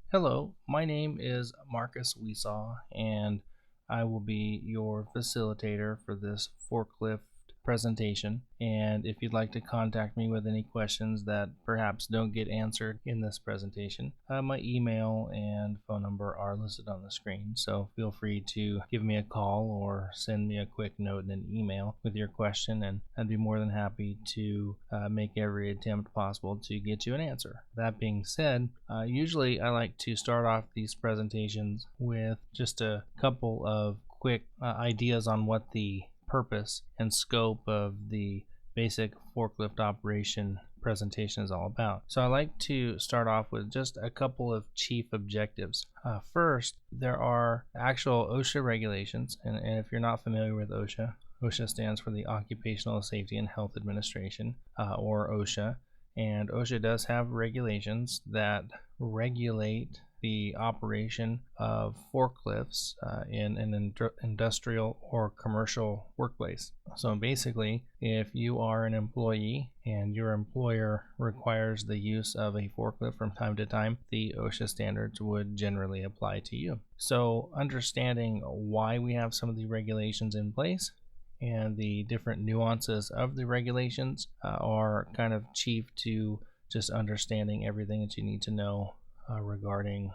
Hello, my name is Markus Wesaw, and I will be your facilitator for this forklift presentation. And if you'd like to contact me with any questions that perhaps don't get answered in this presentation, my email and phone number are listed on the screen. So feel free to give me a call or send me a quick note in an email with your question, and I'd be more than happy to make every attempt possible to get you an answer. That being said, usually I like to start off these presentations with just a couple of quick ideas on what the purpose and scope of the basic forklift operation presentation is all about. So I like to start off with just a couple of chief objectives. First, there are actual OSHA regulations, and if you're not familiar with OSHA, OSHA stands for the Occupational Safety and Health Administration, or OSHA, and OSHA does have regulations that regulate the operation of forklifts in an industrial or commercial workplace. So basically, if you are an employee and your employer requires the use of a forklift from time to time, the OSHA standards would generally apply to you. So understanding why we have some of the regulations in place and the different nuances of the regulations are kind of chief to just understanding everything that you need to know regarding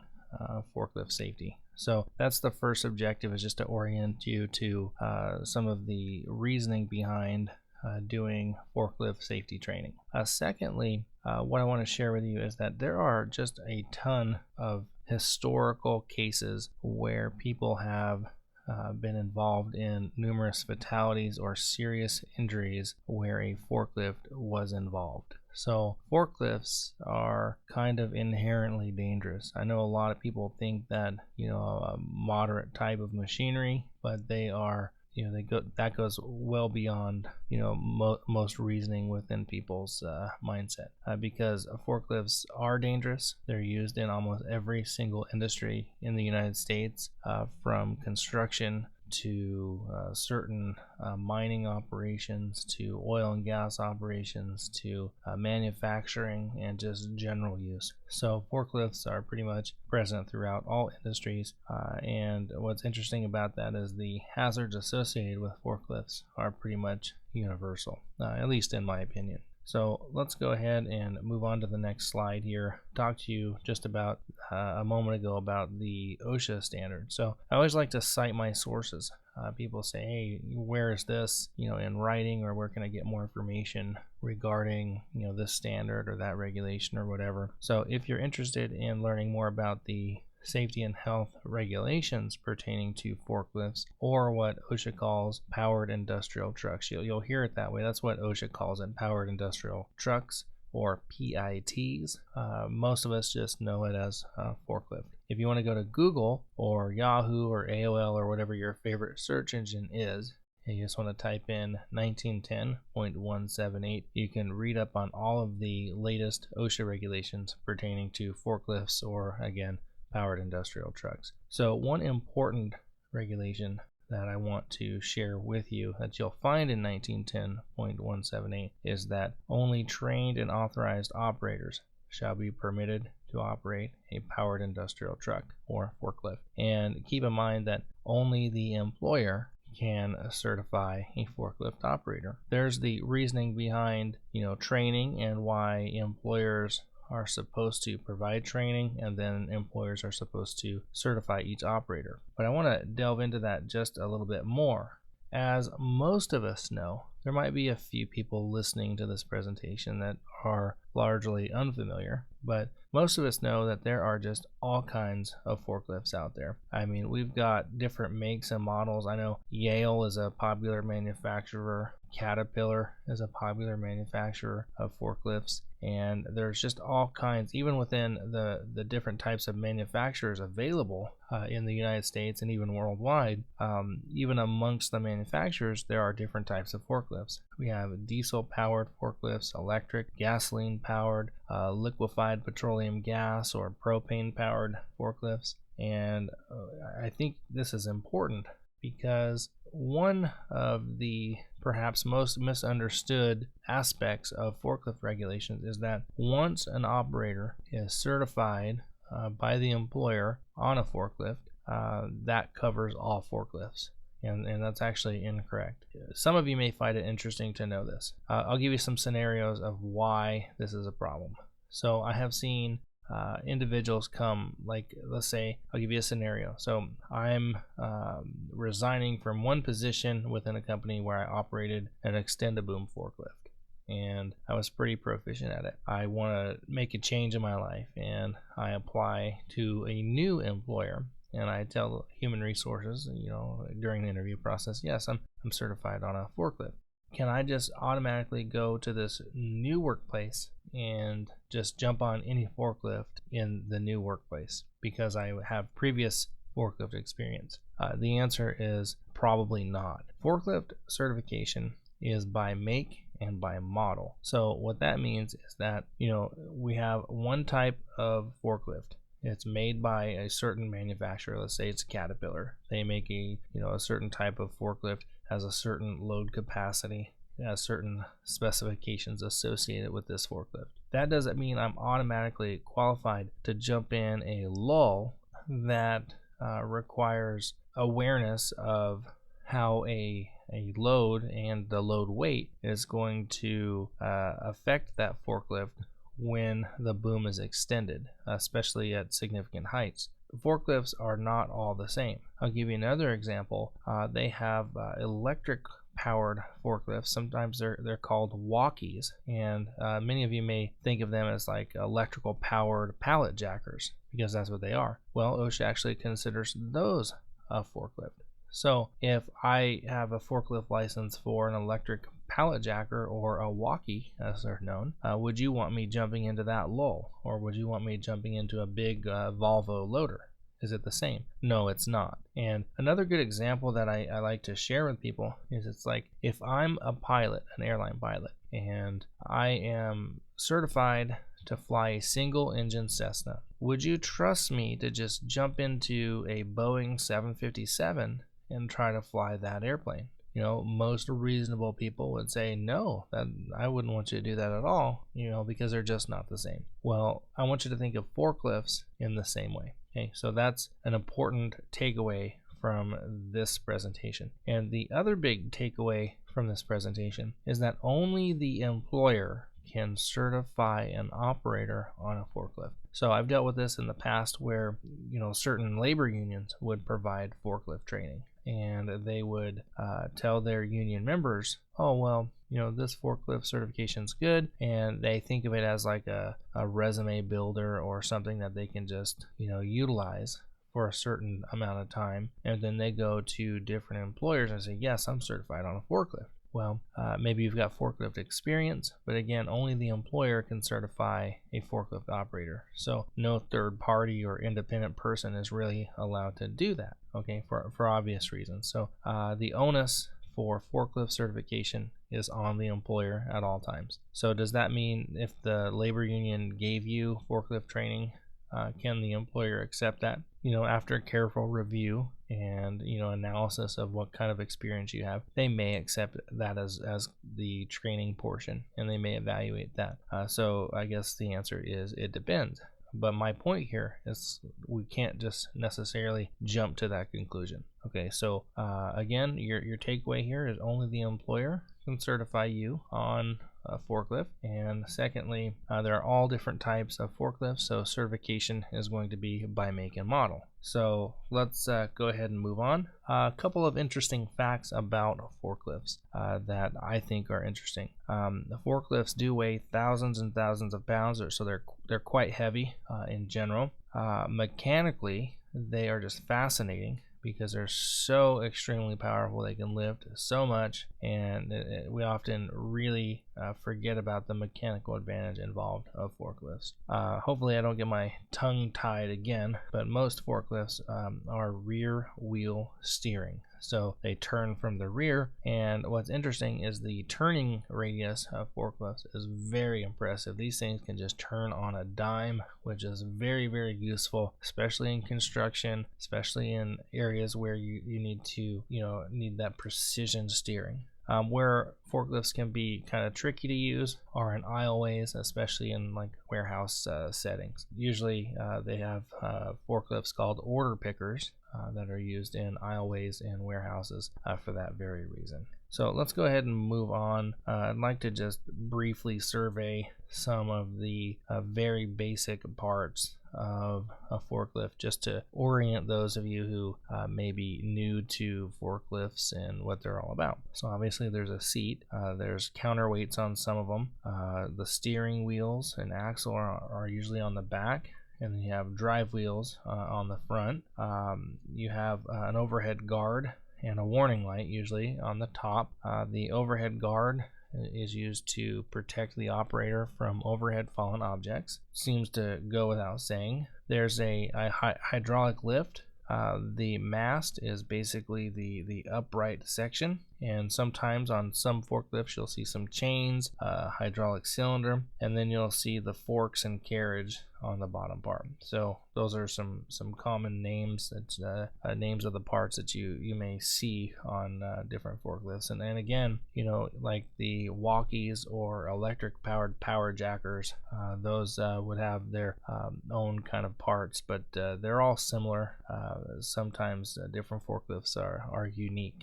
forklift safety. So that's the first objective, is just to orient you to some of the reasoning behind doing forklift safety training. Secondly, what I want to share with you is that there are just a ton of historical cases where people have been involved in numerous fatalities or serious injuries where a forklift was involved. So forklifts are kind of inherently dangerous. I know a lot of people think that, a moderate type of machinery, but they are, that goes well beyond, most reasoning within people's mindset, because forklifts are dangerous. They're used in almost every single industry in the United States, from construction to certain mining operations, to oil and gas operations, to manufacturing, and just general use. So forklifts are pretty much present throughout all industries, and what's interesting about that is the hazards associated with forklifts are pretty much universal, at least in my opinion. So let's go ahead and move on to the next slide here. Talk to you just about a moment ago about the OSHA standard. So I always like to cite my sources. People say, hey, where is this, in writing, or where can I get more information regarding, this standard or that regulation or whatever. So if you're interested in learning more about the safety and health regulations pertaining to forklifts, or what OSHA calls powered industrial trucks. You'll hear it that way. That's what OSHA calls it, powered industrial trucks, or PITs. Most of us just know it as forklift. If you want to go to Google or Yahoo or AOL or whatever your favorite search engine is, and you just want to type in 1910.178, you can read up on all of the latest OSHA regulations pertaining to forklifts, or again, powered industrial trucks. So one important regulation that I want to share with you that you'll find in 1910.178 is that only trained and authorized operators shall be permitted to operate a powered industrial truck or forklift. And keep in mind that only the employer can certify a forklift operator. There's the reasoning behind, training, and why employers are supposed to provide training, and then employers are supposed to certify each operator. But I want to delve into that just a little bit more. As most of us know, there might be a few people listening to this presentation that are largely unfamiliar, but most of us know that there are just all kinds of forklifts out there. I mean, we've got different makes and models. I know Yale is a popular manufacturer. Caterpillar is a popular manufacturer of forklifts, and there's just all kinds, even within the different types of manufacturers available in the United States and even worldwide. Even amongst the manufacturers, there are different types of forklifts. We have diesel powered forklifts, electric, gasoline powered, liquefied petroleum gas or propane powered forklifts, and I think this is important because one of the perhaps most misunderstood aspects of forklift regulations is that once an operator is certified by the employer on a forklift, that covers all forklifts. And that's actually incorrect. Some of you may find it interesting to know this. I'll give you some scenarios of why this is a problem. So I have seen individuals come, like, let's say, I'll give you a scenario. So I'm resigning from one position within a company where I operated an extend-a-boom forklift, and I was pretty proficient at it. I want to make a change in my life, and I apply to a new employer, and I tell human resources, during the interview process, yes, I'm certified on a forklift. Can I just automatically go to this new workplace and just jump on any forklift in the new workplace because I have previous forklift experience? The answer is probably not. Forklift certification is by make and by model. So what that means is that, we have one type of forklift. It's made by a certain manufacturer. Let's say it's Caterpillar. They make a certain type of forklift, has a certain load capacity, has certain specifications associated with this forklift. That doesn't mean I'm automatically qualified to jump in a lull that requires awareness of how a load and the load weight is going to affect that forklift when the boom is extended, especially at significant heights. Forklifts are not all the same. I'll give you another example. They have electric powered forklifts. Sometimes they're called walkies, and many of you may think of them as like electrical powered pallet jackers, because that's what they are. Well, OSHA actually considers those a forklift. So if I have a forklift license for an electric pallet jacker or a walkie, as they're known, would you want me jumping into that lull, or would you want me jumping into a big Volvo loader? Is it the same? No, it's not. And another good example that I like to share with people is, it's like if I'm a pilot, an airline pilot, and I am certified to fly a single engine Cessna, would you trust me to just jump into a Boeing 757 and try to fly that airplane? Most reasonable people would say no, that I wouldn't want you to do that at all, because they're just not the same. Well, I want you to think of forklifts in the same way. Okay, so that's an important takeaway from this presentation. And the other big takeaway from this presentation is that only the employer can certify an operator on a forklift. So I've dealt with this in the past where, certain labor unions would provide forklift training, and they would tell their union members, oh, well, this forklift certification is good, and they think of it as like a resume builder or something that they can just, utilize for a certain amount of time, and then they go to different employers and say, yes, I'm certified on a forklift. Well, maybe you've got forklift experience, but again, only the employer can certify a forklift operator. So no third party or independent person is really allowed to do that, okay, for obvious reasons. So the onus for forklift certification is on the employer at all times. So does that mean if the labor union gave you forklift training, can the employer accept that? After careful review and analysis of what kind of experience you have, they may accept that as the training portion, and they may evaluate that. So I guess the answer is it depends. But my point here is we can't just necessarily jump to that conclusion. Okay, so again, your takeaway here is only the employer can certify you on a forklift. And secondly, there are all different types of forklifts, so certification is going to be by make and model. So let's go ahead and move on. A couple of interesting facts about forklifts that I think are interesting. The forklifts do weigh thousands and thousands of pounds, so they're quite heavy in general. Mechanically, they are just fascinating because they're so extremely powerful. They can lift so much, and we often really forget about the mechanical advantage involved of forklifts. Hopefully I don't get my tongue tied again, but most forklifts are rear wheel steering. So they turn from the rear, and what's interesting is the turning radius of forklifts is very impressive. These things can just turn on a dime, which is very, very useful, especially in construction, especially in areas where you need to, need that precision steering. Where forklifts can be kind of tricky to use are in aisleways, especially in like warehouse settings. Usually they have forklifts called order pickers that are used in aisleways and warehouses for that very reason. So let's go ahead and move on. I'd like to just briefly survey some of the very basic parts of a forklift, just to orient those of you who may be new to forklifts and what they're all about. So obviously there's a seat, there's counterweights on some of them, the steering wheels and axle are usually on the back, and then you have drive wheels on the front. You have an overhead guard and a warning light usually on the top. The overhead guard is used to protect the operator from overhead fallen objects. Seems to go without saying. There's a hydraulic lift. The mast is basically the upright section, and sometimes on some forklifts you'll see some chains, hydraulic cylinder, and then you'll see the forks and carriage on the bottom part. So those are some common names, that names of the parts that you may see on different forklifts. And again, you know, like the walkies or electric powered power jackers, those would have their own kind of parts, but they're all similar. Sometimes different forklifts are unique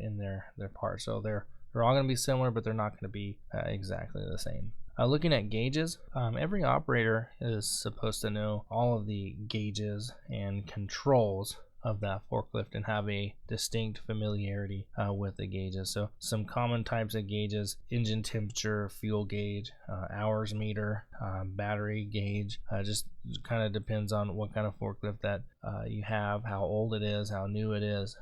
in their parts, so they're all going to be similar, but they're not going to be exactly the same. Looking at gauges, every operator is supposed to know all of the gauges and controls of that forklift and have a distinct familiarity with the gauges. So some common types of gauges: engine temperature, fuel gauge, hours meter, battery gauge. Just kind of depends on what kind of forklift that you have, how old it is, how new it is,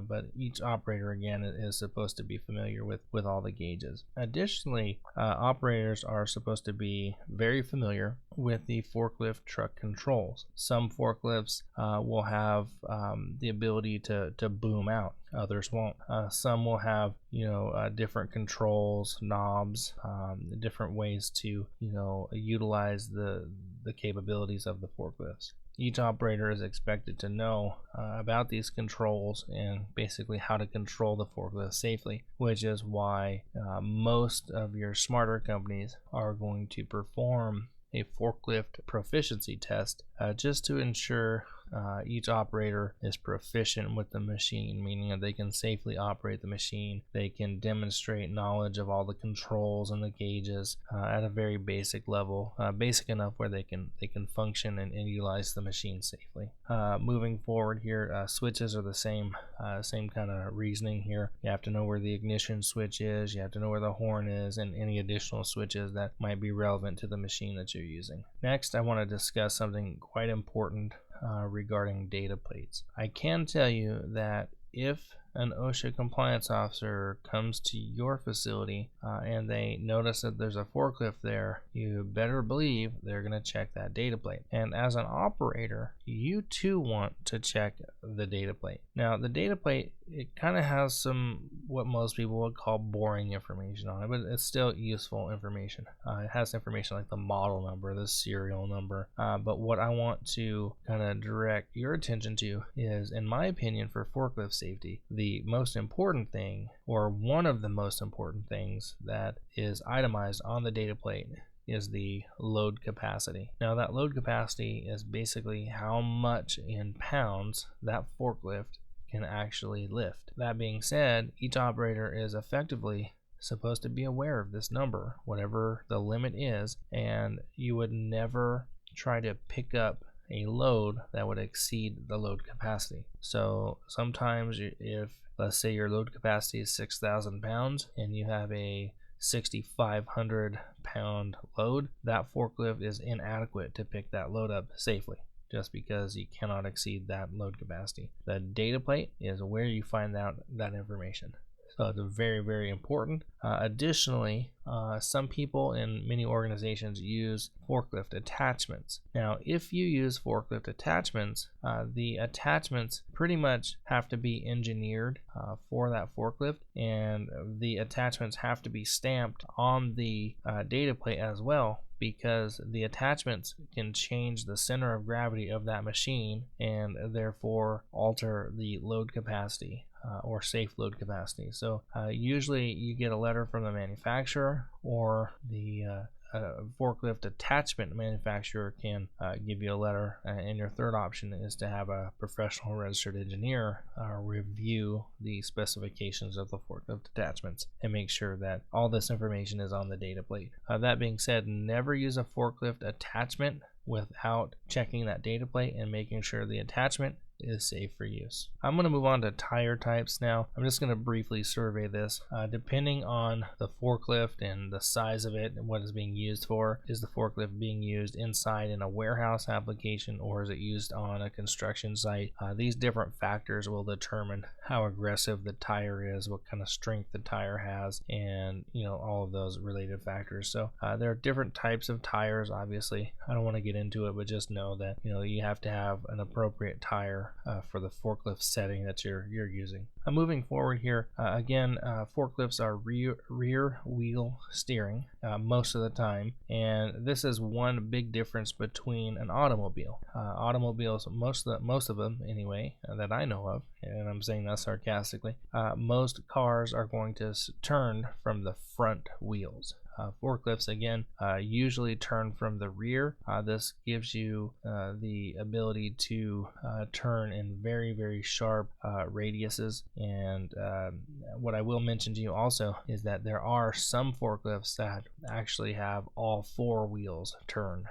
but each operator again is supposed to be familiar with all the gauges. Additionally, operators are supposed to be very familiar with the forklift truck controls. Some forklifts will have the ability to boom out, others won't. Some will have, you know, different controls, knobs, different ways to, you know, utilize the capabilities of the forklifts. Each operator is expected to know about these controls and basically how to control the forklift safely, which is why most of your smarter companies are going to perform a forklift proficiency test just to ensure each operator is proficient with the machine, meaning that they can safely operate the machine. They can demonstrate knowledge of all the controls and the gauges at a very basic level, basic enough where they can function and utilize the machine safely. Moving forward here, switches are the same kind of reasoning here. You have to know where the ignition switch is, you have to know where the horn is, and any additional switches that might be relevant to the machine that you're using. Next, I want to discuss something quite important regarding data plates. I can tell you that if an OSHA compliance officer comes to your facility and they notice that there's a forklift there, you better believe they're going to check that data plate. And as an operator, you too want to check the data plate. Now, the data plate, it kind of has some what most people would call boring information on it, but it's still useful information. It has information like the model number, the serial number, but what I want to kind of direct your attention to is, in my opinion, for forklift safety, the most important thing, or one of the most important things that is itemized on the data plate, is the load capacity. Now, that load capacity is basically how much in pounds that forklift can actually lift. That being said, each operator is effectively supposed to be aware of this number, whatever the limit is, and you would never try to pick up a load that would exceed the load capacity. So sometimes if, let's say, your load capacity is 6,000 pounds and you have a 6,500 pound load, that forklift is inadequate to pick that load up safely, just because you cannot exceed that load capacity. The data plate is where you find out that information. So it's very, very important. Additionally, some people in many organizations use forklift attachments. Now, if you use forklift attachments, the attachments pretty much have to be engineered for that forklift, and the attachments have to be stamped on the data plate as well, because the attachments can change the center of gravity of that machine and therefore alter the load capacity or safe load capacity. So usually you get a letter from the manufacturer, or the forklift attachment manufacturer can give you a letter, and your third option is to have a professional registered engineer review the specifications of the forklift attachments and make sure that all this information is on the data plate. That being said, never use a forklift attachment without checking that data plate and making sure the attachment is safe for use. I'm going to move on to tire types now. I'm just going to briefly survey this. Depending on the forklift and the size of it and what it's being used for, is the forklift being used inside in a warehouse application, or is it used on a construction site? These different factors will determine how aggressive the tire is, what kind of strength the tire has, and all of those related factors. So there are different types of tires. Obviously, I don't want to get into it, but just know that you have to have an appropriate tire for the forklift setting that you're using. Moving forward here, again, forklifts are rear wheel steering most of the time, and this is one big difference between an automobile. Automobiles, most of them anyway, that I know of, and I'm saying that sarcastically, most cars are going to turn from the front wheels. Forklifts, again, usually turn from the rear. This gives you the ability to turn in very, very sharp radiuses. And what I will mention to you also is that there are some forklifts that actually have all four wheels turn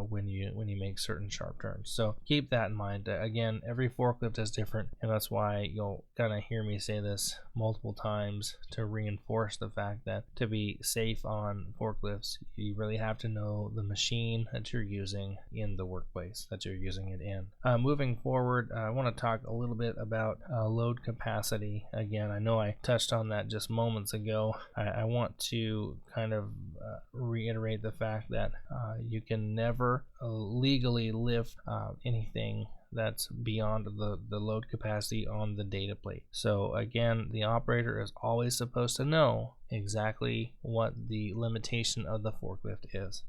when you make certain sharp turns. So keep that in mind. Again, every forklift is different, and that's why you'll kind of hear me say this multiple times to reinforce the fact that to be safe on forklifts, you really have to know the machine that you're using in the workplace that you're using it in. Moving forward, I want to talk a little bit about load capacity. Again, I know I touched on that just moments ago. I want to kind of reiterate the fact that you can never legally lift anything that's beyond the load capacity on the data plate. So again, the operator is always supposed to know exactly what the limitation of the forklift is.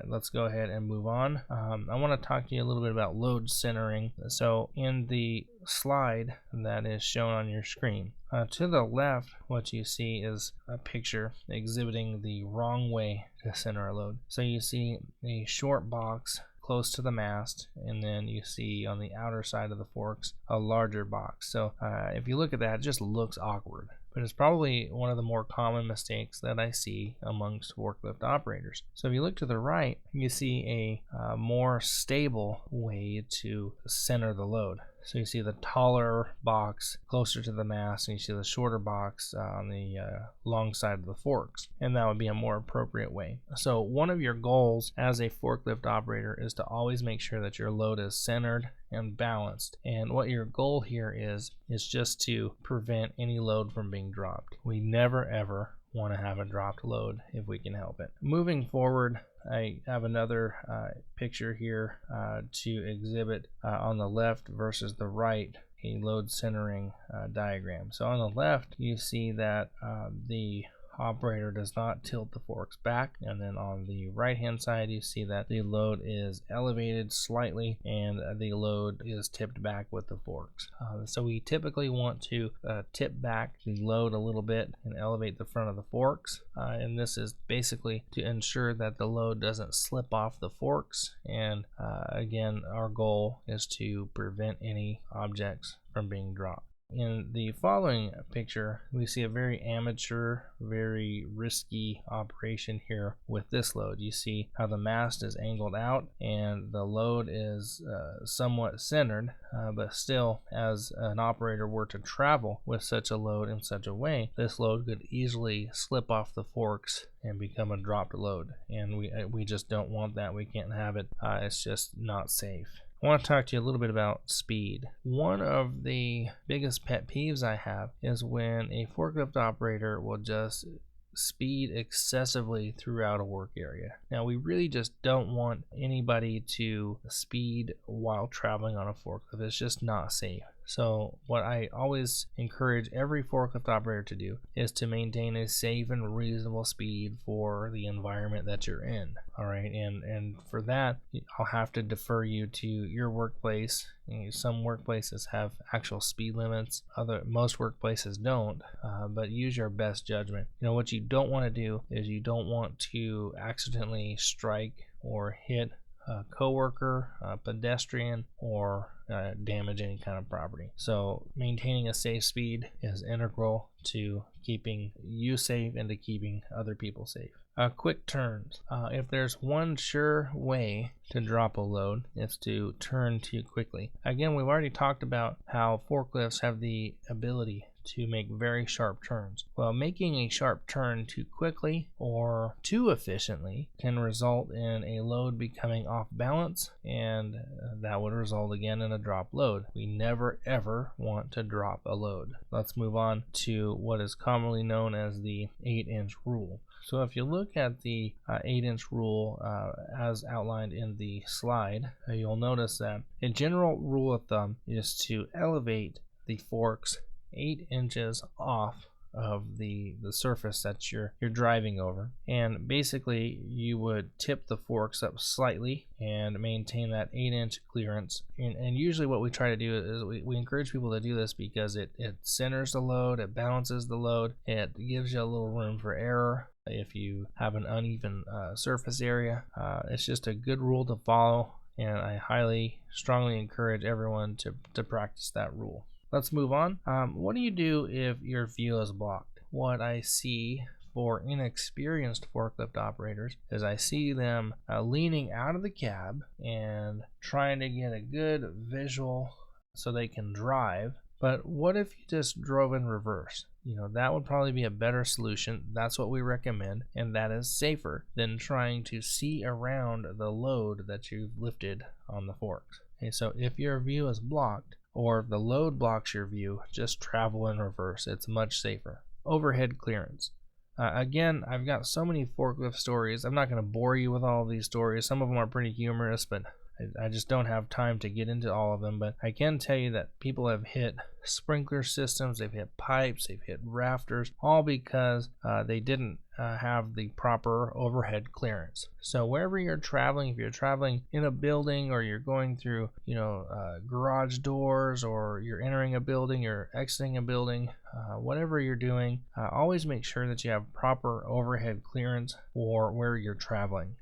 Let's go ahead and move on. I want to talk to you a little bit about load centering. So in the slide that is shown on your screen, to the left, what you see is a picture exhibiting the wrong way to center a load. So you see a short box close to the mast, and then you see on the outer side of the forks a larger box. So if you look at that, it just looks awkward, but it's probably one of the more common mistakes that I see amongst forklift operators. So if you look to the right, you see a more stable way to center the load. So you see the taller box closer to the mast, and you see the shorter box on the long side of the forks, and that would be a more appropriate way. So one of your goals as a forklift operator is to always make sure that your load is centered and balanced, and what your goal here is just to prevent any load from being dropped. We never ever want to have a dropped load if we can help it. Moving forward, I have another picture here to exhibit on the left versus the right a load centering diagram. So on the left, you see that the operator does not tilt the forks back, and then on the right hand side you see that the load is elevated slightly and the load is tipped back with the forks. So we typically want to tip back the load a little bit and elevate the front of the forks, and this is basically to ensure that the load doesn't slip off the forks, and again, our goal is to prevent any objects from being dropped. In the following picture, we see a very amateur, very risky operation here with this load. You see how the mast is angled out and the load is somewhat centered, but still, as an operator were to travel with such a load in such a way, this load could easily slip off the forks and become a dropped load, and we just don't want that. We can't have it. It's just not safe. I want to talk to you a little bit about speed. One of the biggest pet peeves I have is when a forklift operator will just speed excessively throughout a work area. Now, we really just don't want anybody to speed while traveling on a forklift. It's just not safe. So what I always encourage every forklift operator to do is to maintain a safe and reasonable speed for the environment that you're in. All right, and for that, I'll have to defer you to your workplace. Some workplaces have actual speed limits. Most workplaces don't, but use your best judgment. What you don't want to do is you don't want to accidentally strike or hit a coworker, a pedestrian, or damage any kind of property. So maintaining a safe speed is integral to keeping you safe and to keeping other people safe. Quick turns. If there's one sure way to drop a load, it's to turn too quickly. Again, we've already talked about how forklifts have the ability to make very sharp turns. Well, making a sharp turn too quickly or too efficiently can result in a load becoming off balance, and that would result again in a drop load. We never ever want to drop a load. Let's move on to what is commonly known as the 8-inch rule. So if you look at the 8-inch rule as outlined in the slide, you'll notice that a general rule of thumb is to elevate the forks 8 inches off of the surface that you're driving over, and basically you would tip the forks up slightly and maintain that 8-inch clearance. And usually what we try to do is we encourage people to do this because it centers the load, it balances the load, it gives you a little room for error if you have an uneven surface area. It's just a good rule to follow, and I strongly encourage everyone to practice that rule. Let's move on. What do you do if your view is blocked? What I see for inexperienced forklift operators is I see them leaning out of the cab and trying to get a good visual so they can drive. But what if you just drove in reverse? That would probably be a better solution. That's what we recommend, and that is safer than trying to see around the load that you've lifted on the forks. Okay, so if your view is blocked, or if the load blocks your view, just travel in reverse. It's much safer. Overhead clearance. Again, I've got so many forklift stories. I'm not going to bore you with all of these stories. Some of them are pretty humorous, but I just don't have time to get into all of them. But I can tell you that people have hit sprinkler systems, they've hit pipes, they've hit rafters, all because they didn't have the proper overhead clearance. So wherever you're traveling, if you're traveling in a building, or you're going through garage doors, or you're entering a building, you're exiting a building, whatever you're doing, always make sure that you have proper overhead clearance for where you're traveling.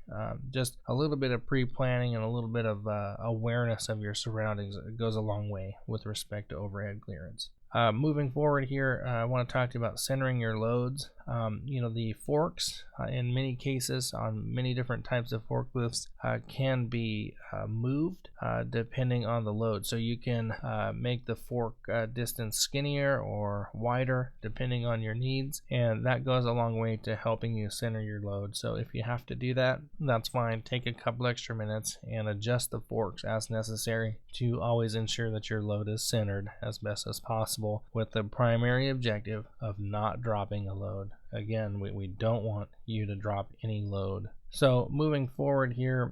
Just a little bit of pre-planning and a little bit of awareness of your surroundings goes a long way with respect to overhead clearance. Moving forward here, I want to talk to you about centering your loads. The forks, in many cases on many different types of forklifts, can be moved depending on the load. So you can make the fork distance skinnier or wider depending on your needs, and that goes a long way to helping you center your load. So if you have to do that, that's fine. Take a couple extra minutes and adjust the forks as necessary to always ensure that your load is centered as best as possible, with the primary objective of not dropping a load. Again, we don't want you to drop any load. So moving forward here,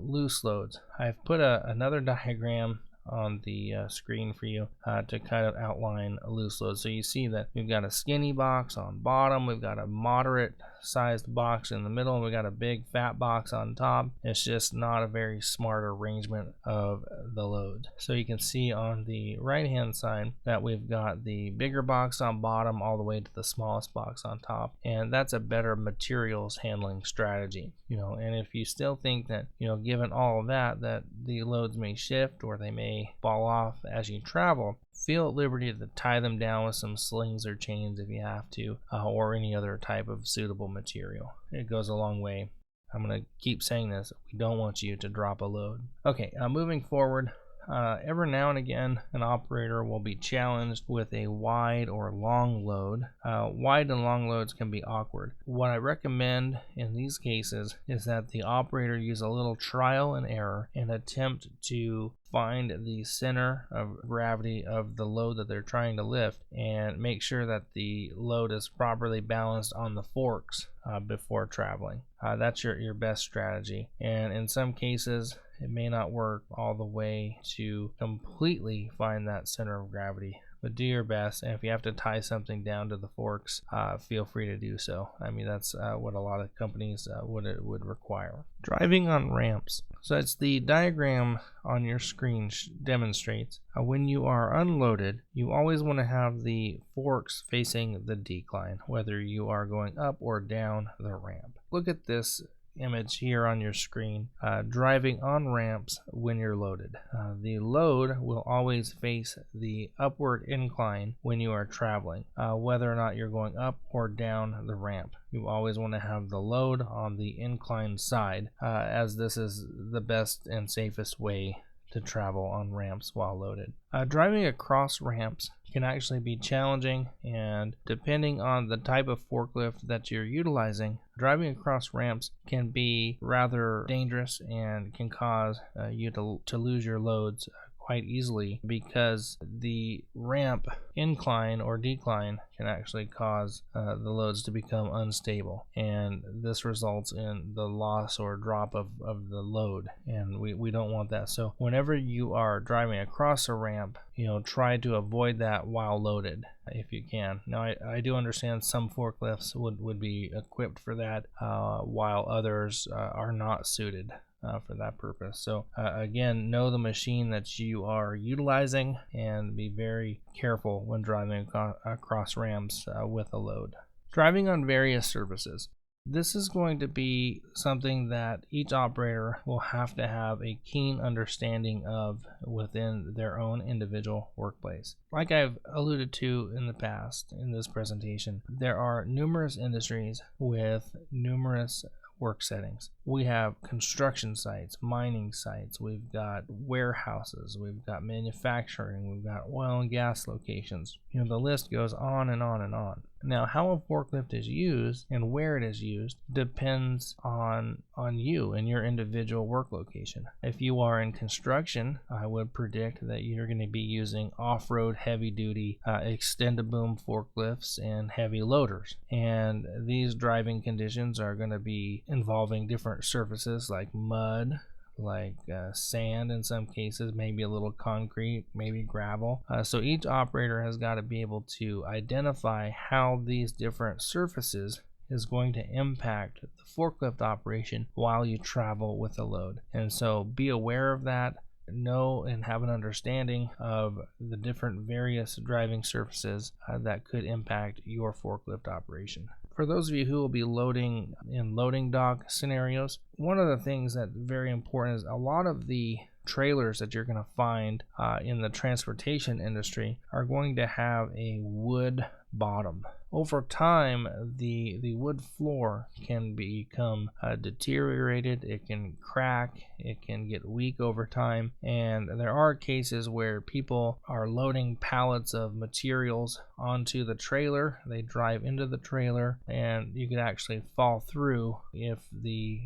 loose loads. I've put another diagram on the screen for you to kind of outline a loose load. So you see that we've got a skinny box on bottom, we've got a moderate sized box in the middle, and we've got a big fat box on top. It's just not a very smart arrangement of the load. So you can see on the right hand side that we've got the bigger box on bottom all the way to the smallest box on top, and that's a better materials handling strategy. And if you still think that given all of that the loads may shift or they may fall off as you travel, feel at liberty to tie them down with some slings or chains if you have to, or any other type of suitable material. It goes a long way. I'm going to keep saying this. We don't want you to drop a load. Okay, moving forward, every now and again an operator will be challenged with a wide or long load. Wide and long loads can be awkward. What I recommend in these cases is that the operator use a little trial and error and attempt to find the center of gravity of the load that they're trying to lift, and make sure that the load is properly balanced on the forks before traveling. That's your best strategy, and in some cases it may not work all the way to completely find that center of gravity. But do your best, and if you have to tie something down to the forks, feel free to do so. I mean, that's what a lot of companies would require. Driving on ramps. So it's the diagram on your screen demonstrates. When you are unloaded, you always want to have the forks facing the decline, whether you are going up or down the ramp. Look at this image here on your screen, driving on ramps when you're loaded. The load will always face the upward incline when you are traveling, whether or not you're going up or down the ramp. You always want to have the load on the inclined side, as this is the best and safest way to travel on ramps while loaded. Driving across ramps can actually be challenging, and depending on the type of forklift that you're utilizing, driving across ramps can be rather dangerous and can cause you to lose your loads quite easily, because the ramp incline or decline can actually cause the loads to become unstable, and this results in the loss or drop of the load, and we don't want that. So whenever you are driving across a ramp, try to avoid that while loaded if you can. Now I do understand some forklifts would be equipped for that, while others are not suited for that purpose. So again, know the machine that you are utilizing and be very careful when driving across ramps with a load. Driving on various surfaces. This is going to be something that each operator will have to have a keen understanding of within their own individual workplace. Like I've alluded to in the past in this presentation, there are numerous industries with numerous work settings. We have construction sites, mining sites, we've got warehouses, we've got manufacturing, we've got oil and gas locations. The list goes on and on and on. Now, how a forklift is used and where it is used depends on you and your individual work location. If you are in construction, I would predict that you're going to be using off-road heavy-duty extended boom forklifts and heavy loaders. And these driving conditions are going to be involving different surfaces like mud, like sand in some cases, maybe a little concrete, maybe gravel. So each operator has got to be able to identify how these different surfaces is going to impact the forklift operation while you travel with a load. And so be aware of that. Know and have an understanding of the different various driving surfaces that could impact your forklift operation. For those of you who will be loading in loading dock scenarios, one of the things that's very important is a lot of the trailers that you're going to find in the transportation industry are going to have a wood bottom. Over time, the wood floor can become deteriorated, it can crack, it can get weak over time, and there are cases where people are loading pallets of materials onto the trailer. They drive into the trailer, and you could actually fall through if the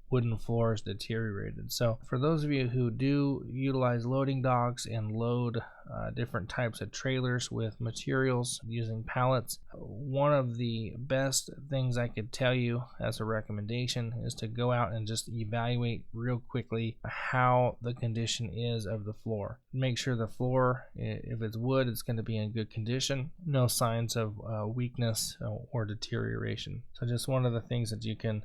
wooden floor is deteriorated. So for those of you who do utilize loading docks and load different types of trailers with materials using pallets, one of the best things I could tell you as a recommendation is to go out and just evaluate real quickly how the condition is of the floor. Make sure the floor, if it's wood, it's going to be in good condition, no signs of weakness or deterioration. So just one of the things that you can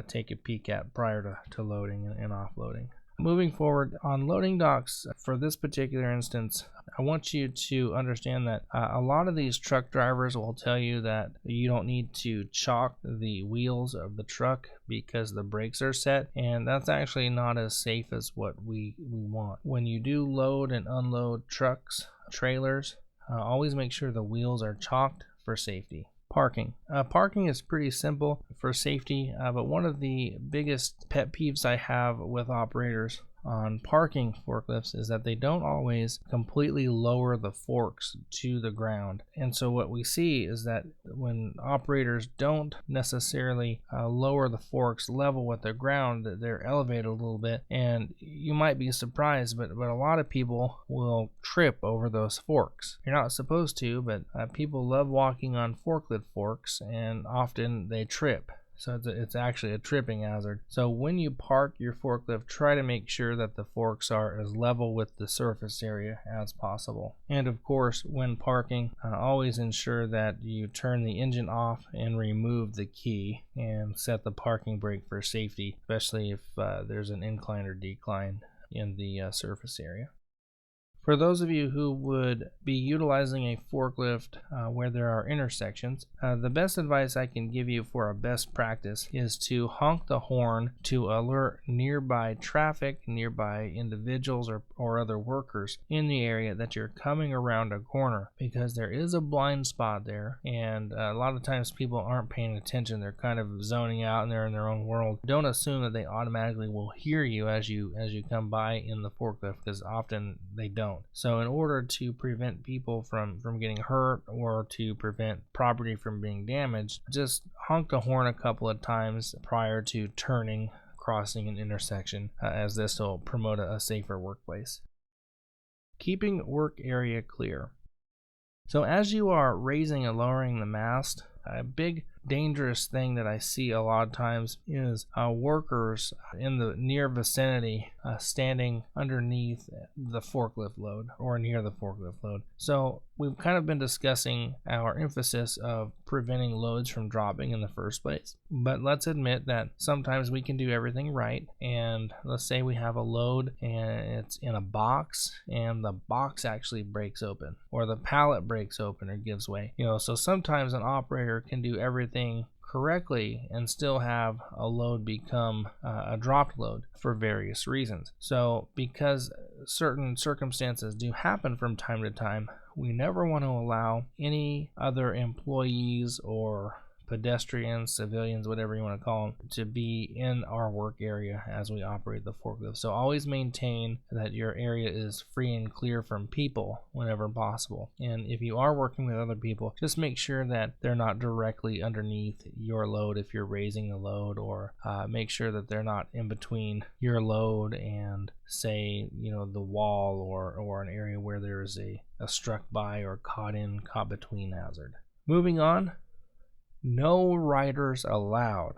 take a peek at prior to loading and offloading. Moving forward on loading docks, for this particular instance, I want you to understand that a lot of these truck drivers will tell you that you don't need to chock the wheels of the truck because the brakes are set, and that's actually not as safe as what we want. When you do load and unload trucks, trailers, always make sure the wheels are chocked for safety. Parking. Parking is pretty simple for safety, but one of the biggest pet peeves I have with operators on parking forklifts is that they don't always completely lower the forks to the ground. And so what we see is that when operators don't necessarily lower the forks level with the ground, that they're elevated a little bit, and you might be surprised, but a lot of people will trip over those forks. You're not supposed to, but people love walking on forklift forks, and often they trip. So it's actually a tripping hazard. So when you park your forklift, try to make sure that the forks are as level with the surface area as possible. And of course, when parking, always ensure that you turn the engine off and remove the key and set the parking brake for safety, especially if there's an incline or decline in the surface area. For those of you who would be utilizing a forklift where there are intersections, the best advice I can give you for a best practice is to honk the horn to alert nearby traffic, nearby individuals or other workers in the area that you're coming around a corner, because there is a blind spot there, and a lot of times people aren't paying attention. They're kind of zoning out and they're in their own world. Don't assume that they automatically will hear you as you come by in the forklift, because often they don't. So in order to prevent people from getting hurt or to prevent property from being damaged, just honk the horn a couple of times prior to turning, crossing an intersection, as this will promote a safer workplace. Keeping work area clear. So as you are raising and lowering the mast, a big dangerous thing that I see a lot of times is workers in the near vicinity standing underneath the forklift load or near the forklift load. So we've kind of been discussing our emphasis of preventing loads from dropping in the first place. But let's admit that sometimes we can do everything right, and let's say we have a load and it's in a box and the box actually breaks open, or the pallet breaks open or gives way. So sometimes an operator can do everything correctly and still have a load become a dropped load for various reasons. So because certain circumstances do happen from time to time, we never want to allow any other employees or pedestrians, civilians, whatever you want to call them, to be in our work area as we operate the forklift. So always maintain that your area is free and clear from people whenever possible. And if you are working with other people, just make sure that they're not directly underneath your load if you're raising the load, or make sure that they're not in between your load and, say, the wall or an area where there is a struck by or caught between hazard. Moving on. No riders allowed.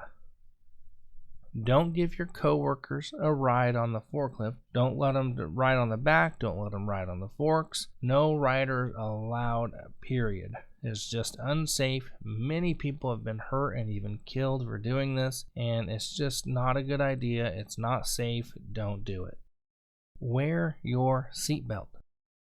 Don't give your coworkers a ride on the forklift. Don't let them ride on the back. Don't let them ride on the forks. No riders allowed, period. It's just unsafe. Many people have been hurt and even killed for doing this, and it's just not a good idea. It's not safe. Don't do it. Wear your seatbelt.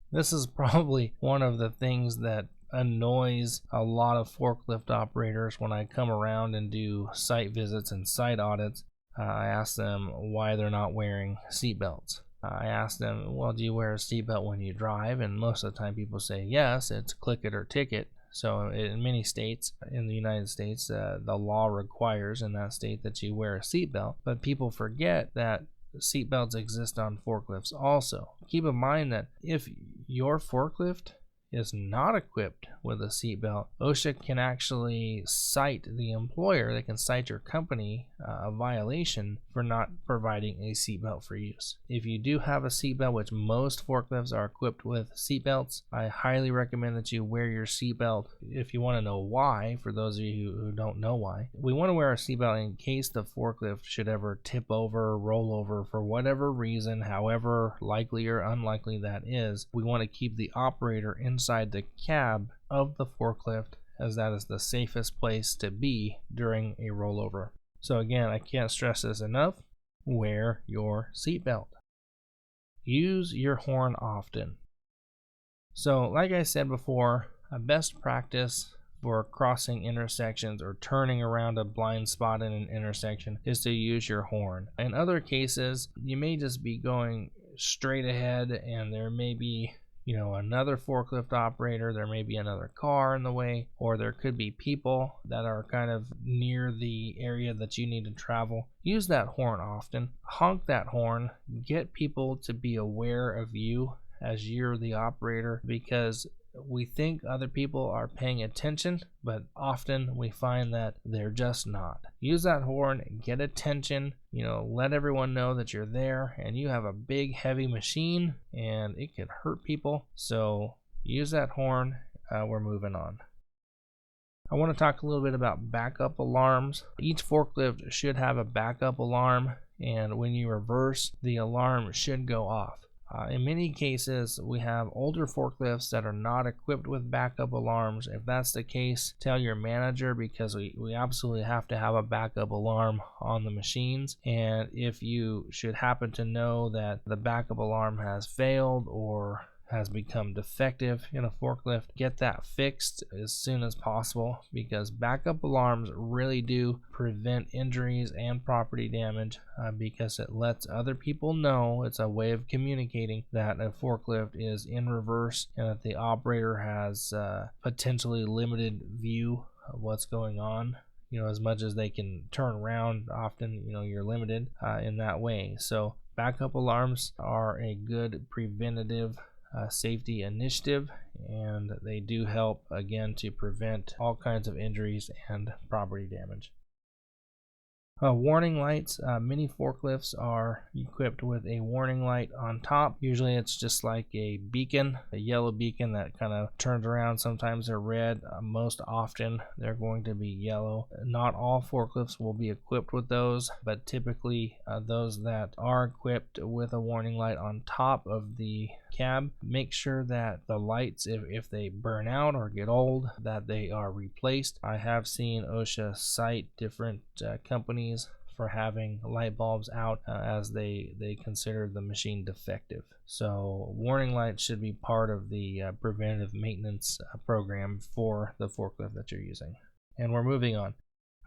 This is probably one of the things that annoys a lot of forklift operators when I come around and do site visits and site audits. I ask them why they're not wearing seatbelts. I ask them, well, do you wear a seatbelt when you drive? And most of the time people say yes, it's click it or ticket. So in many states in the United States, the law requires in that state that you wear a seatbelt, but people forget that seatbelts exist on forklifts also. Keep in mind that if your forklift is not equipped with a seatbelt, OSHA can actually cite the employer. They can cite your company a violation for not providing a seatbelt for use. If you do have a seatbelt, which most forklifts are equipped with seatbelts, I highly recommend that you wear your seatbelt. If you want to know why, for those of you who don't know why, we want to wear a seatbelt in case the forklift should ever tip over, roll over for whatever reason, however likely or unlikely that is. We want to keep the operator inside the cab of the forklift, as that is the safest place to be during a rollover. So again, I can't stress this enough. Wear your seatbelt. Use your horn often. So like I said before, a best practice for crossing intersections or turning around a blind spot in an intersection is to use your horn. In other cases, you may just be going straight ahead and there may be another forklift operator, there may be another car in the way, or there could be people that are kind of near the area that you need to travel. Use that horn often. Honk that horn. Get people to be aware of you as you're the operator, because we think other people are paying attention, but often we find that they're just not. Use that horn, get attention, let everyone know that you're there and you have a big heavy machine and it can hurt people. So use that horn. We're moving on. I want to talk a little bit about backup alarms. Each forklift should have a backup alarm, and when you reverse, the alarm should go off. In many cases, we have older forklifts that are not equipped with backup alarms. If that's the case, tell your manager, because we absolutely have to have a backup alarm on the machines. And if you should happen to know that the backup alarm has failed or has become defective in a forklift, get that fixed as soon as possible, because backup alarms really do prevent injuries and property damage, because it lets other people know. It's a way of communicating that a forklift is in reverse and that the operator has potentially limited view of what's going on. As much as they can turn around, often you're limited in that way. So backup alarms are a good preventative safety initiative, and they do help, again, to prevent all kinds of injuries and property damage. Warning lights. Many forklifts are equipped with a warning light on top. Usually it's just like a beacon, a yellow beacon that kind of turns around. Sometimes they're red. Most often they're going to be yellow. Not all forklifts will be equipped with those, but typically those that are equipped with a warning light on top of the cab, make sure that the lights, if they burn out or get old, that they are replaced. I have seen OSHA cite different companies for having light bulbs out as they consider the machine defective. So warning lights should be part of the preventative maintenance program for the forklift that you're using. And we're moving on.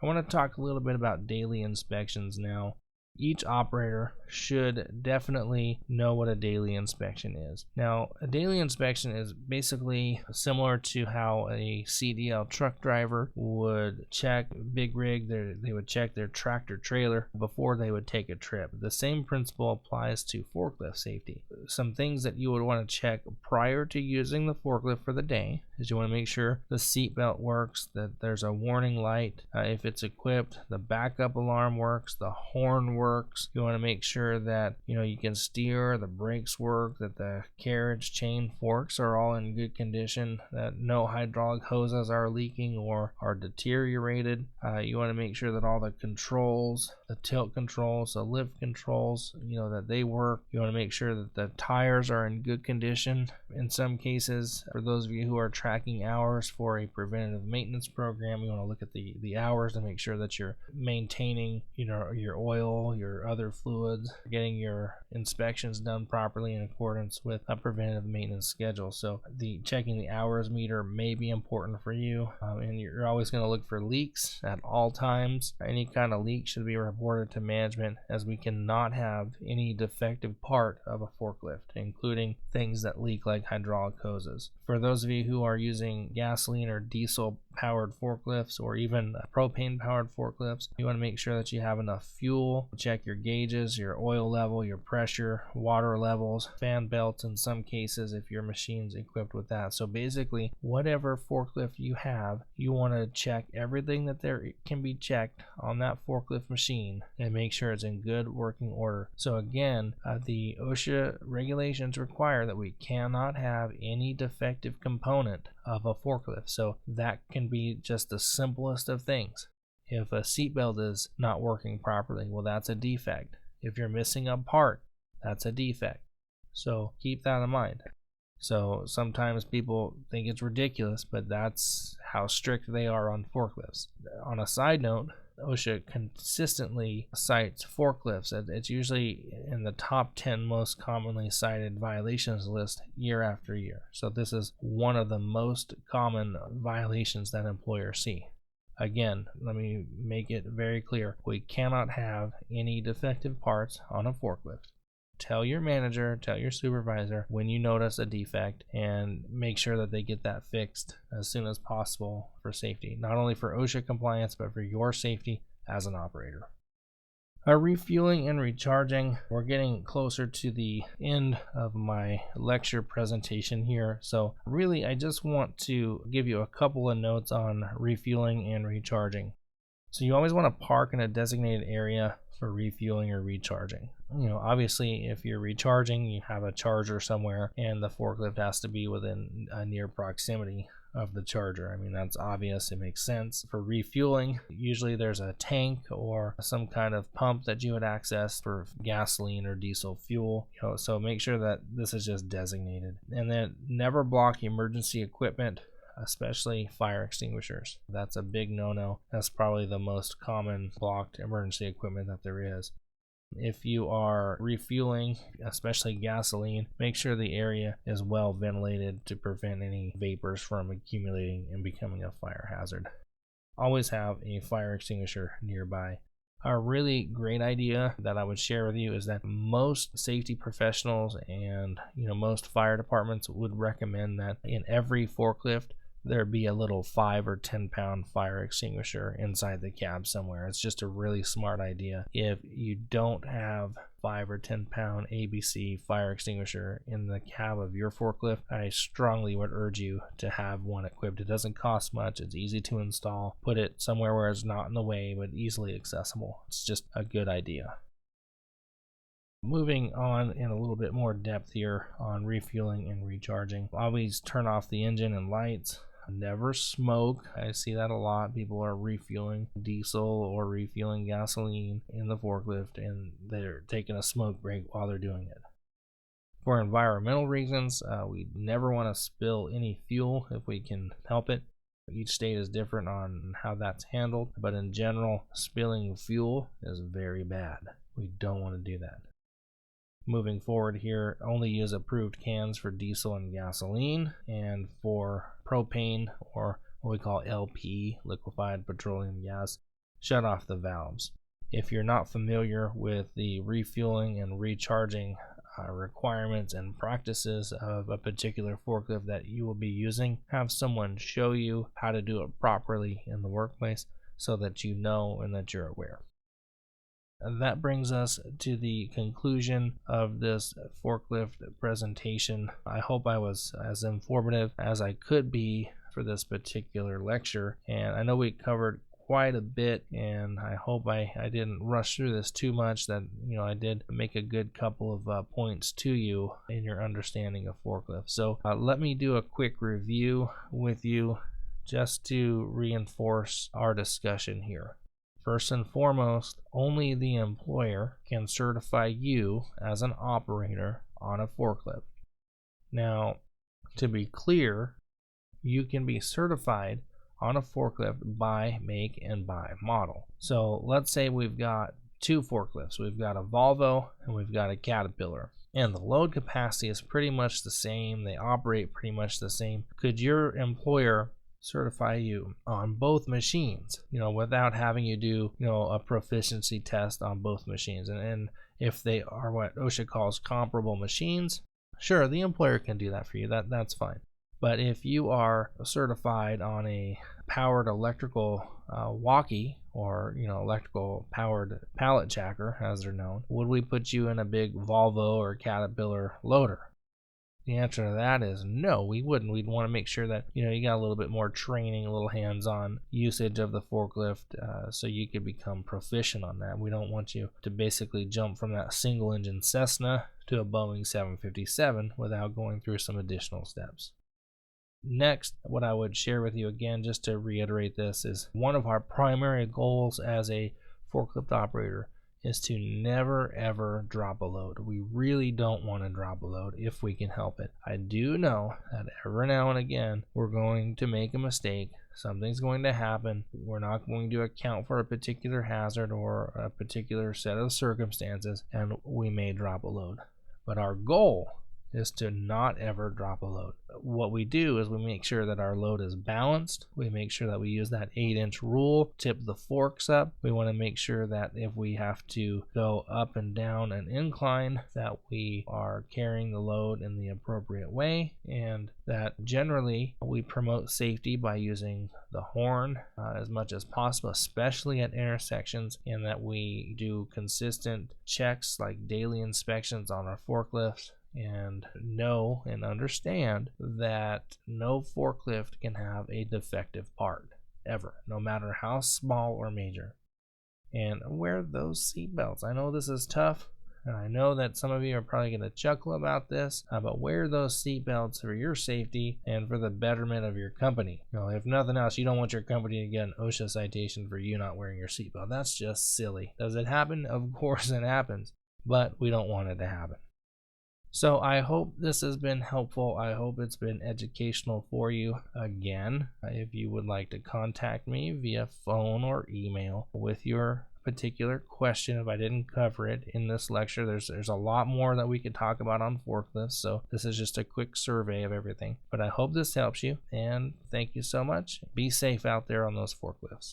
I want to talk a little bit about daily inspections now. Each operator should definitely know what a daily inspection is. Now, a daily inspection is basically similar to how a CDL truck driver would check big rig. They would check their tractor trailer before they would take a trip. The same principle applies to forklift safety. Some things that you would want to check prior to using the forklift for the day is you want to make sure the seat belt works, that there's a warning light if it's equipped, the backup alarm works, the horn works. You want to make sure that you can steer, the brakes work, that the carriage chain forks are all in good condition, that no hydraulic hoses are leaking or are deteriorated. You want to make sure that all the controls, the tilt controls, the lift controls, that they work. You want to make sure that the tires are in good condition. In some cases, for those of you who are tracking hours for a preventative maintenance program, you want to look at the hours to make sure that you're maintaining your oil, your other fluids, getting your inspections done properly in accordance with a preventative maintenance schedule. So checking the hours meter may be important for you, and you're always going to look for leaks at all times. Any kind of leak should be reported to management, as we cannot have any defective part of a forklift, including things that leak like hydraulic hoses. For those of you who are using gasoline or diesel powered forklifts, or even propane powered forklifts, you want to make sure that you have enough fuel. Check your gauges, your oil level, your pressure, water levels, fan belts in some cases if your machine's equipped with that. So basically, whatever forklift you have, you want to check everything that there can be checked on that forklift machine and make sure it's in good working order. So again, the OSHA regulations require that we cannot have any defective component of a forklift. So that can be just the simplest of things. If a seatbelt is not working properly, well, that's a defect. If you're missing a part, that's a defect. So keep that in mind. So sometimes people think it's ridiculous, but that's how strict they are on forklifts. On a side note, OSHA consistently cites forklifts. It's usually in the top 10 most commonly cited violations list year after year. So this is one of the most common violations that employers see. Again, let me make it very clear. We cannot have any defective parts on a forklift. Tell your manager, tell your supervisor when you notice a defect, and make sure that they get that fixed as soon as possible for safety. Not only for OSHA compliance, but for your safety as an operator. Refueling and recharging. We're getting closer to the end of my lecture presentation here. So really, I just want to give you a couple of notes on refueling and recharging. So you always want to park in a designated area for refueling or recharging. Obviously, if you're recharging, you have a charger somewhere, and the forklift has to be within a near proximity of the charger. I mean, that's obvious, it makes sense. For refueling, usually there's a tank or some kind of pump that you would access for gasoline or diesel fuel. So make sure that this is just designated. And then never block emergency equipment, especially fire extinguishers. That's a big no-no. That's probably the most common blocked emergency equipment that there is. If you are refueling, especially gasoline, make sure the area is well ventilated to prevent any vapors from accumulating and becoming a fire hazard. Always have a fire extinguisher nearby. A really great idea that I would share with you is that most safety professionals and most fire departments would recommend that in every forklift there be a little 5 or 10 pound fire extinguisher inside the cab somewhere. It's just a really smart idea. If you don't have 5 or 10 pound ABC fire extinguisher in the cab of your forklift, I strongly would urge you to have one equipped. It doesn't cost much, it's easy to install. Put it somewhere where it's not in the way but easily accessible. It's just a good idea. Moving on in a little bit more depth here on refueling and recharging. Always turn off the engine and lights. Never smoke. I see that a lot. People are refueling diesel or refueling gasoline in the forklift and they're taking a smoke break while they're doing it. For environmental reasons, we never want to spill any fuel if we can help it. Each state is different on how that's handled, but in general, spilling fuel is very bad. We don't want to do that. Moving forward here, only use approved cans for diesel and gasoline, and for propane, or what we call LP, liquefied petroleum gas, shut off the valves. If you're not familiar with the refueling and recharging requirements and practices of a particular forklift that you will be using, have someone show you how to do it properly in the workplace so that you know and that you're aware. And that brings us to the conclusion of this forklift presentation. I hope I was as informative as I could be for this particular lecture, and I know we covered quite a bit, and I hope I didn't rush through this too much, that I did make a good couple of points to you in your understanding of forklift. So let me do a quick review with you just to reinforce our discussion here. First and foremost, only the employer can certify you as an operator on a forklift. Now, to be clear, you can be certified on a forklift by make and by model. So let's say we've got two forklifts. We've got a Volvo and we've got a Caterpillar. And the load capacity is pretty much the same. They operate pretty much the same. Could your employer certify you on both machines, without having you do, a proficiency test on both machines? And if they are what OSHA calls comparable machines, sure, the employer can do that for you. That's fine. But if you are certified on a powered electrical walkie, or electrical powered pallet jacker, as they're known, would we put you in a big Volvo or Caterpillar loader? The answer to that is no, we wouldn't. We'd want to make sure that you got a little bit more training, a little hands-on usage of the forklift, so you could become proficient on that. We don't want you to basically jump from that single engine Cessna to a Boeing 757 without going through some additional steps. Next, what I would share with you again, just to reiterate this, is one of our primary goals as a forklift operator is to never ever drop a load. We really don't want to drop a load if we can help it. I do know that every now and again we're going to make a mistake. Something's going to happen. We're not going to account for a particular hazard or a particular set of circumstances, and we may drop a load. But our goal is to not ever drop a load. What we do is we make sure that our load is balanced. We make sure that we use that 8-inch rule, tip the forks up. We want to make sure that if we have to go up and down an incline, that we are carrying the load in the appropriate way, and that generally we promote safety by using the horn as much as possible, especially at intersections, and that we do consistent checks like daily inspections on our forklifts, and know and understand that no forklift can have a defective part, ever, no matter how small or major. And wear those seat belts. I know this is tough. And I know that some of you are probably going to chuckle about this, but wear those seatbelts for your safety and for the betterment of your company. If nothing else, you don't want your company to get an OSHA citation for you not wearing your seatbelt. That's just silly. Does it happen? Of course it happens, but we don't want it to happen. So I hope this has been helpful. I hope it's been educational for you. Again, if you would like to contact me via phone or email with your particular question, if I didn't cover it in this lecture, there's a lot more that we could talk about on forklifts, so this is just a quick survey of everything. But I hope this helps you, and thank you so much. Be safe out there on those forklifts.